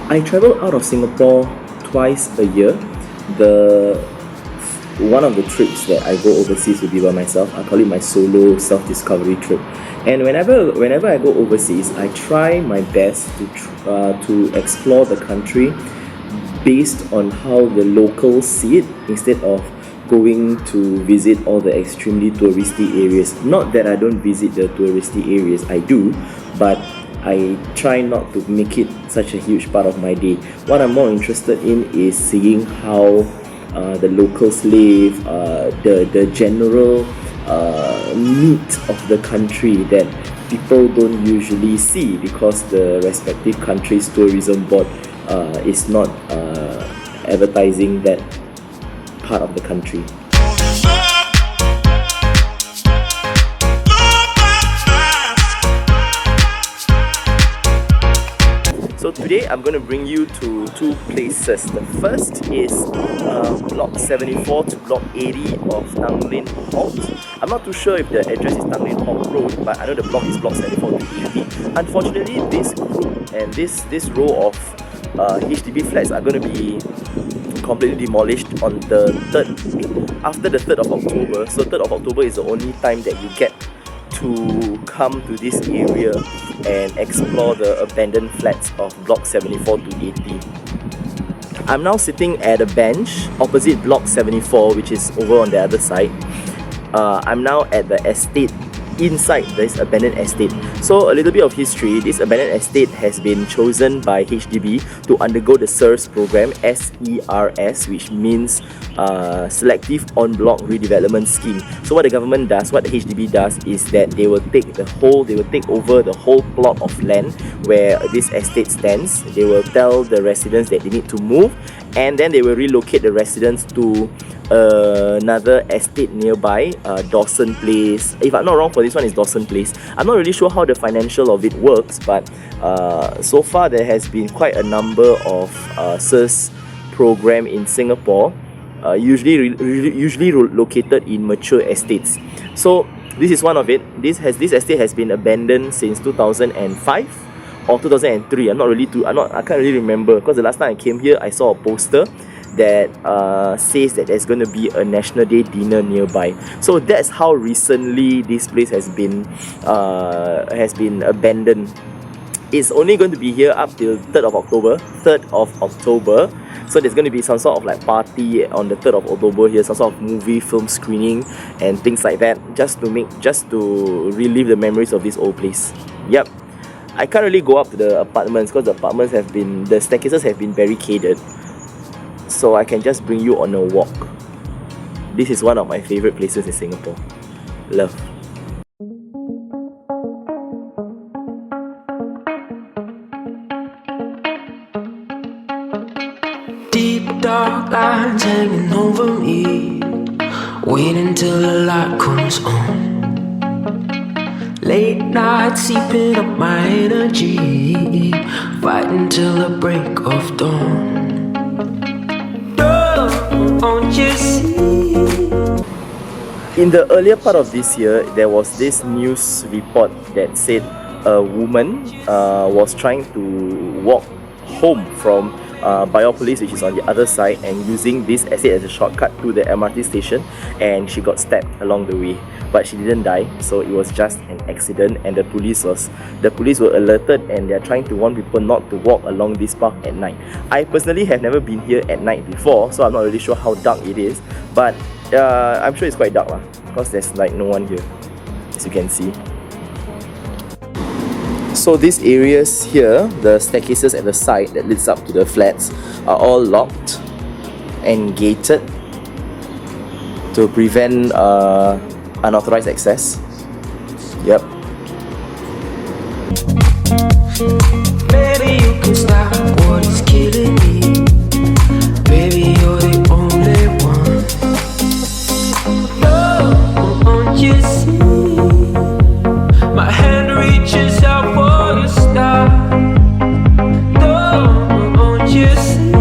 I travel out of Singapore twice a year. The One of the trips that I go overseas will be by myself. I call it my solo self-discovery trip. And whenever I go overseas, I try my best to explore the country based on how the locals see it, instead of going to visit all the extremely touristy areas. Not that I don't visit the touristy areas, I do, but I try not to make it such a huge part of my day. What I'm more interested in is seeing how the locals live, the general meat of the country that people don't usually see, because the respective country's tourism board is not advertising that part of the country. So today I'm going to bring you to two places. The first is block 74 to block 80 of Tanglin Halt. I'm not too sure if the address is Tanglin Halt Road, but I know the block is block 74 to 80. Unfortunately, this group and this row of HDB flats are going to be completely demolished on the after the 3rd of October. So 3rd of October is the only time that you get to come to this area and explore the abandoned flats of block 74 to 80. I'm now sitting at a bench opposite block 74, which is over on the other side. I'm now at the estate inside this abandoned estate. So a little bit of history. This abandoned estate has been chosen by HDB to undergo the SERS program, SERS, which means Selective On Block Redevelopment Scheme. So what the government does, what the HDB does, is that they will take over the whole plot of land where this estate stands. They will tell the residents that they need to move, and then they will relocate the residents to another estate nearby, Dawson Place. If I'm not wrong, for this one is Dawson Place. I'm not really sure how the financial of it works, but so far there has been quite a number of SERS program in Singapore, usually located in mature estates. So this is one of it. This estate has been abandoned since 2005 or 2003. I can't really remember, because the last time I came here I saw a poster that says that there's going to be a National Day dinner nearby. So that's how recently this place has been abandoned. It's only going to be here up till 3rd of October. So there's going to be some sort of like party on the 3rd of October here, some sort of movie, film screening and things like that, just to relive the memories of this old place. Yep. I can't really go up to the apartments because the staircases have been barricaded. So I can just bring you on a walk. This is one of my favorite places in Singapore. Love. Deep dark lines hanging over me, waiting till the light comes on. Late nights seeping up my energy, fighting till the break of dawn. In the earlier part of this year, there was this news report that said a woman was trying to walk home from Biopolis, which is on the other side, and using this estate as a shortcut to the MRT station, and she got stabbed along the way, but she didn't die. So it was just an accident, and the police were alerted, and they're trying to warn people not to walk along this path at night. I personally have never been here at night before, so I'm not really sure how dark it is, but I'm sure it's quite dark because there's like no one here, as you can see. So these areas here, the staircases at the side that leads up to the flats, are all locked and gated to prevent unauthorized access. Yep. Baby, you can stop what is killing me. Baby, you're the only one. Oh, won't you see? My hand reaches out for your star. Oh, won't you see?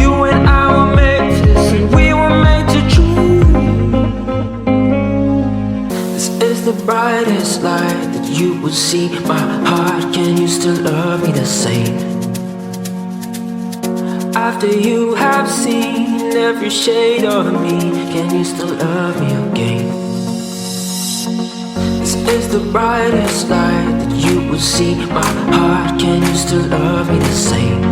You and I were made for this, and we were made to dream. This is the brightest light that you will see. My heart, can you still love me the same? After you have seen every shade of me, can you still love me again? This is the brightest light that you will see. My heart, can you still love me the same?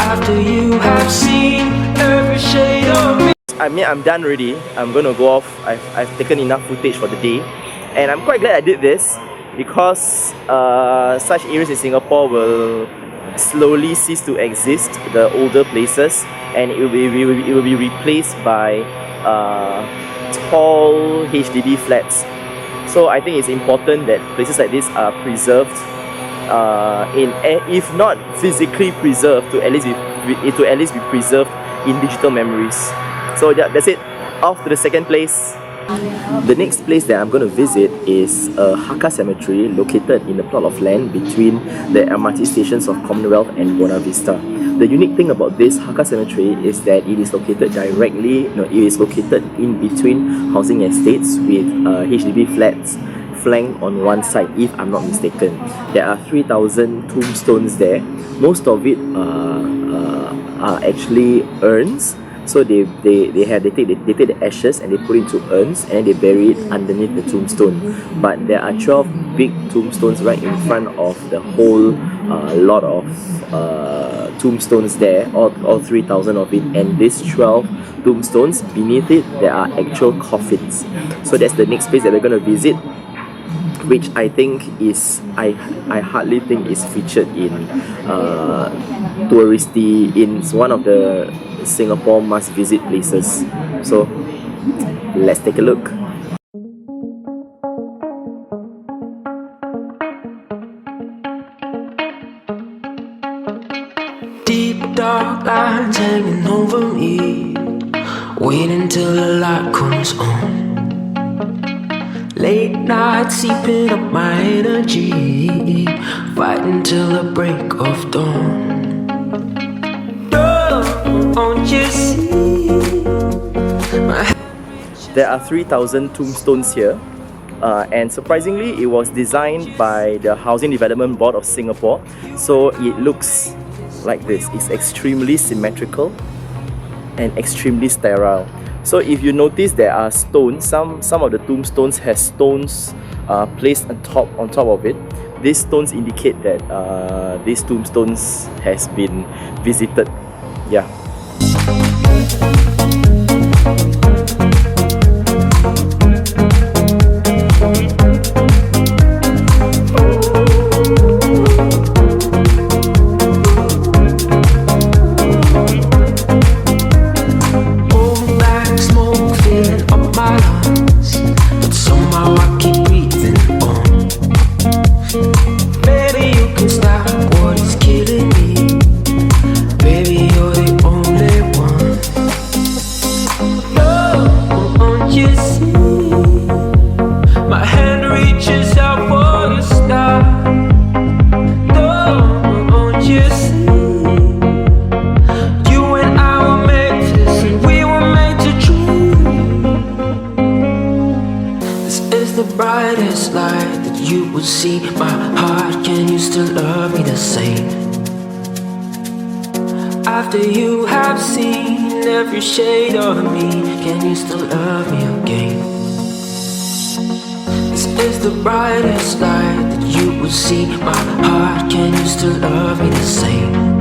After you have seen every shade of me. I mean, I'm done already. I'm gonna go off. I've taken enough footage for the day, and I'm quite glad I did this because such areas in Singapore will slowly cease to exist, the older places, and it will be replaced by tall HDB flats. So I think it's important that places like this are preserved, if not physically preserved, to at least be preserved in digital memories. So yeah, that's it. Off to the second place. The next place that I'm going to visit is a Hakka cemetery located in a plot of land between the MRT stations of Commonwealth and Buona Vista. The unique thing about this Hakka cemetery is that it is located in between housing estates with HDB flats flanked on one side, if I'm not mistaken. There are 3,000 tombstones there. Most of it are actually urns. So they take the ashes and they put it into urns and they bury it underneath the tombstone. But there are 12 big tombstones right in front of the whole lot of tombstones there, all 3,000 of it. And these 12 tombstones, beneath it there are actual coffins. So that's the next place that we're going to visit, which I think is, I hardly think is featured in touristy, in one of the Singapore must visit places. So let's take a look. Deep dark lines hanging over me, waiting till the light comes on. Late nights seeping up my energy, fighting till the break of dawn. Don't you see? There are 3,000 tombstones here, and surprisingly it was designed by the Housing Development Board of Singapore, so it looks like this. It's extremely symmetrical and extremely sterile. So if you notice, there are stones, some of the tombstones has stones placed on top of it. These stones indicate that these tombstones has been visited. Yeah. Brightest light that you will see. My heart, can you still love me the same? After you have seen every shade of me, can you still love me again? This is the brightest light that you will see. My heart, can you still love me the same?